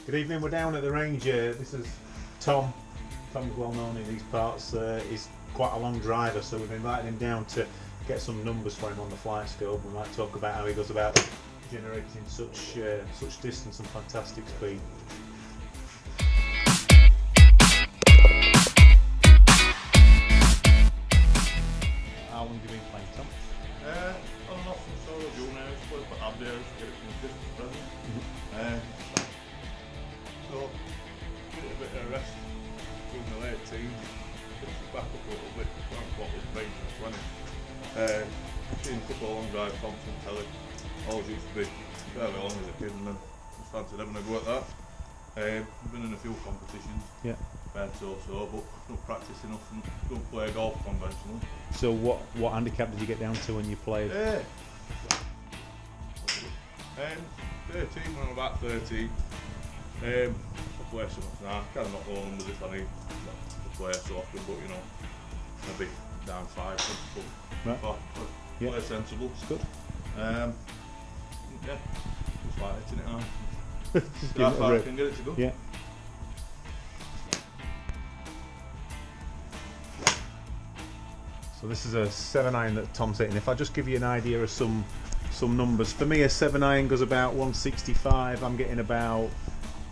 Good evening, we're down at the range. This is Tom. Tom's well known in these parts. He's quite a long driver, so we've invited him down to get some numbers for him on the flight scope. We might talk about how he goes about generating such distance and fantastic speed. How long have you been playing, Tom? On and off from solo June now, it's put up there to get it from the distance present. So, get a bit of rest during the late teens, push it back up a little bit, around what was 19 and 20. Seen a couple of long drive comps on telly, always used to be fairly long as a kid and then just fancied having a go at that. I've been in a few competitions, Yeah. been so, but not practice enough and don't play golf conventionally. So what handicap did you get down to when you played? 13 when I'm about 13. I play so much now. Kind of not the numbers if I need to play so often, but you know, maybe down 5. But Right. Yeah. play sensible. It's good. Yeah, just like hitting it hard. Just give How it a far I rip. can get it to go. Yeah. So this is a 7-iron that Tom's hitting. If I just give you an idea of some numbers, for me a 7-iron goes about 165. I'm getting about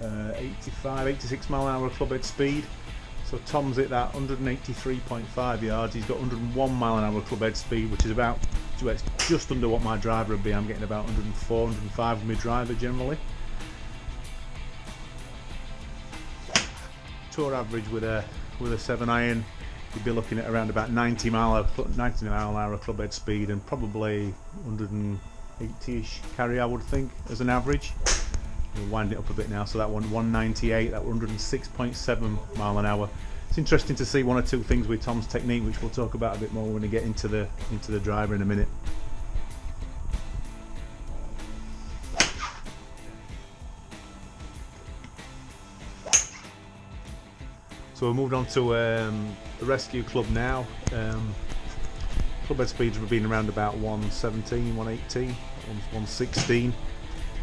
86 mile an hour club head speed. So Tom's hit that 183.5 yards. He's got 101 mile an hour club head speed, which is about just under what my driver would be. I'm getting about 104, 105 with my driver generally. Tour average with a 7-iron, you'd be looking at around about 90 mile an hour club head speed and probably 180ish carry, I would think, as an average. We'll wind it up a bit now, so that one 198, that 106.7 mile an hour. It's interesting to see one or two things with Tom's technique, which we'll talk about a bit more when we get into the driver in a minute. So we've moved on to the rescue club now. Club head speeds have been around about 117, 118, 116,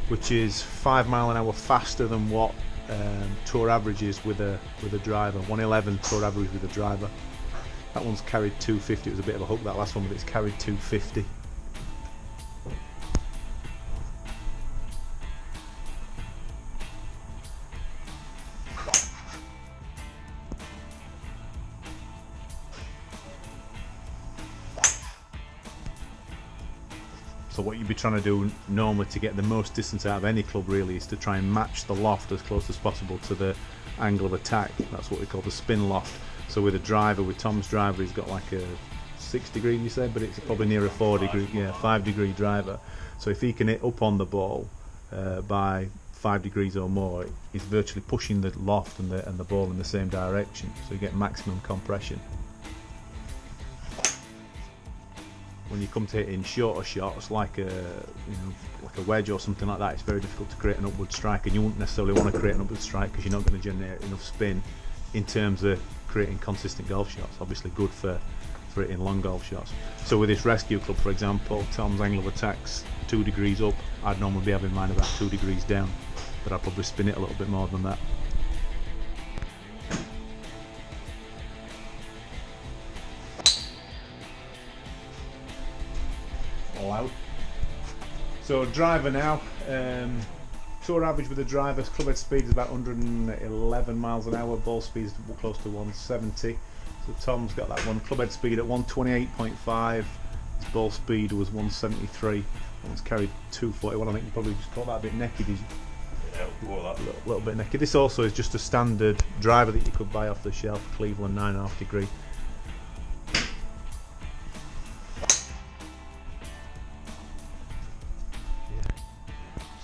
which is 5 mile an hour faster than what tour average is with a driver. 111 tour average with a driver. That one's carried 250. It was a bit of a hook, that last one, but it's carried 250. So what you'd be trying to do normally to get the most distance out of any club really is to try and match the loft as close as possible to the angle of attack. That's what we call the spin loft. So with a driver, with Tom's driver, he's got like a 6 degree, you say, but it's probably near a 4 degree, 5 degree driver. So if he can hit up on the ball by 5 degrees or more, he's virtually pushing the loft and the ball in the same direction. So you get maximum compression. When you come to hitting shorter shots like a wedge or something like that, it's very difficult to create an upward strike, and you wouldn't necessarily want to create an upward strike because you're not going to generate enough spin in terms of creating consistent golf shots. Obviously good for hitting long golf shots. So with this rescue club, for example, Tom's angle of attack's 2 degrees up. I'd normally be having mine about 2 degrees down, but I'd probably spin it a little bit more than that. Allowed. So driver now, tour average with the driver's club head speed is about 111 miles an hour, ball speed is close to 170. So Tom's got that one, club head speed at 128.5, his ball speed was 173, that one's carried 241. I think you probably just caught that a bit naked, did you? Yeah, we'll go that. A little bit naked. This also is just a standard driver that you could buy off the shelf, Cleveland 9.5 degree.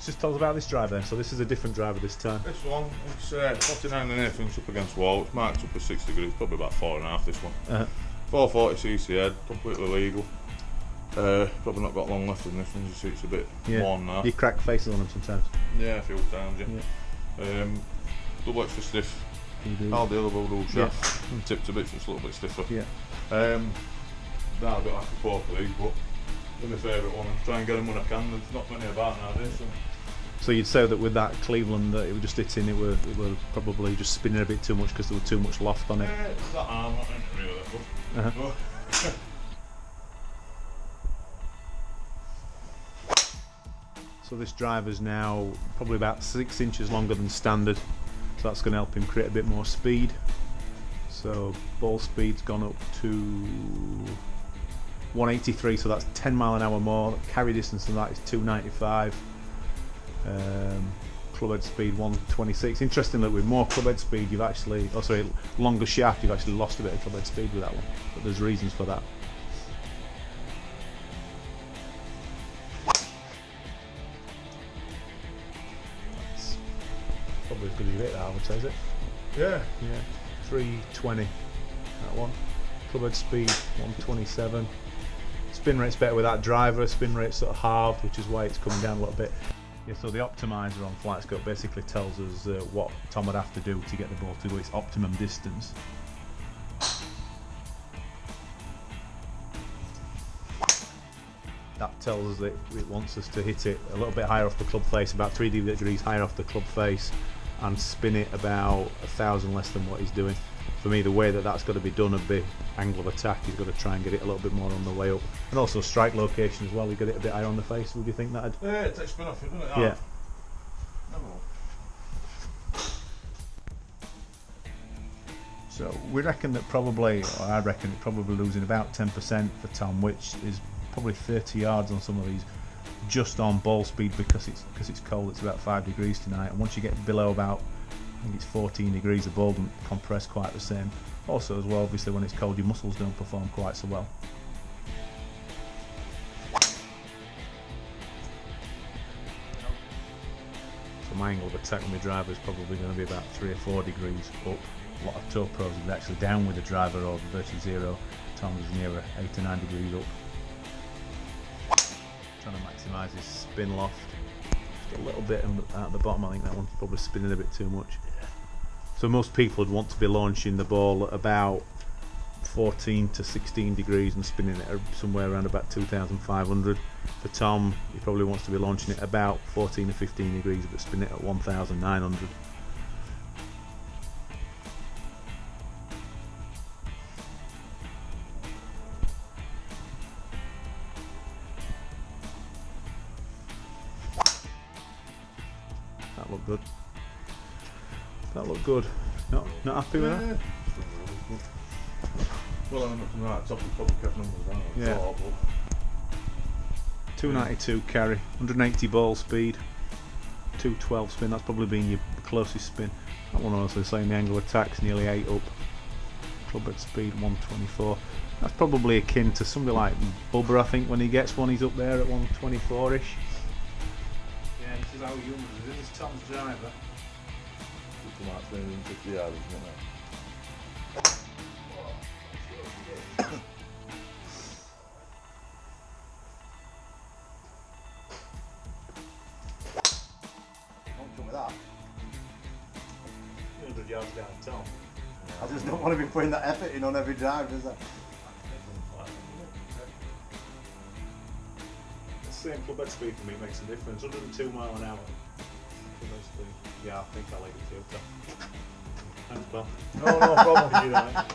Just tell us about this driver then. So this is a different driver this time. This one, it's 49 and anything, up against wall. It's marked up at 6 degrees, probably about 4.5 this one. 440cc head, completely legal. Probably not got long left in this one, you see it's a bit worn now. You crack faces on them sometimes. Yeah, a few times, yeah. Double extra stiff. All the other bull shaft. Tipped a bit, so it's a little bit stiffer. Yeah. Now I've got like a 4 for these, but they're my favourite one. I try and get them when I can. There's not many about nowadays. So So you'd say that with that Cleveland that it was just hitting, it were probably just spinning a bit too much because there was too much loft on it. It's that arm, I think, really that good. So this driver's now probably about 6 inches longer than standard, so that's going to help him create a bit more speed. So ball speed's gone up to 183, so that's 10 mile an hour more. Carry distance than that is 295. Clubhead speed 126. Interestingly, with more clubhead speed, you've actually, oh sorry, longer shaft, you've actually lost a bit of clubhead speed with that one. But there's reasons for that. That's probably as good as you hit that, I would say, is it? Yeah. 320. That one. Clubhead speed 127. Spin rate's better with that driver. Spin rate's sort of halved, which is why it's coming down a little bit. Yeah, so the optimizer on FlightScope basically tells us what Tom would have to do to get the ball to its optimum distance. That tells us that it wants us to hit it a little bit higher off the club face, about 3 degrees higher off the club face, and spin it about 1,000 less than what he's doing. For me, the way that that's got to be done, a bit angle of attack, he's got to try and get it a little bit more on the way up, and also strike location as well. You get it a bit higher on the face. Would you think that'd? Yeah, it takes spin off it, doesn't it? Yeah. So we reckon that probably, or I reckon, probably losing about 10% for Tom, which is probably 30 yards on some of these, just on ball speed because it's cold. It's about 5 degrees tonight, and once you get below about, I think it's 14 degrees, the ball doesn't compress quite the same. Also as well, obviously when it's cold your muscles don't perform quite so well. So my angle of attack with my driver is probably going to be about 3 or 4 degrees up. A lot of tour pros are actually down with the driver or virtually zero. Tom is nearer 8 to 9 degrees up. Trying to maximise his spin loft. Just a little bit at the bottom. I think that one's probably spinning a bit too much. So most people would want to be launching the ball at about 14 to 16 degrees and spinning it somewhere around about 2,500. For Tom, he probably wants to be launching it about 14 to 15 degrees but spin it at 1,900. That looked good. That looked good. Not happy with that? Well, I'm looking right top, we probably kept numbers down. Yeah. 292 carry, 180 ball speed, 212 spin. That's probably been your closest spin. That one also saying the angle of attack's nearly 8 up. Clubhead speed 124. That's probably akin to somebody like Bubba, I think, when he gets one, he's up there at 124-ish. Yeah, this is how young it is. This is Tom's driver. It's about 350 yards, isn't it? With that. 100 yards down Tom. I just don't want to be putting that effort in on every drive, does it? The same clubhead speed for me makes a difference. 102 mile an hour. Clubhead speed. Yeah, I think I'll leave it to you. Thanks, pal. No problem. You know, mate.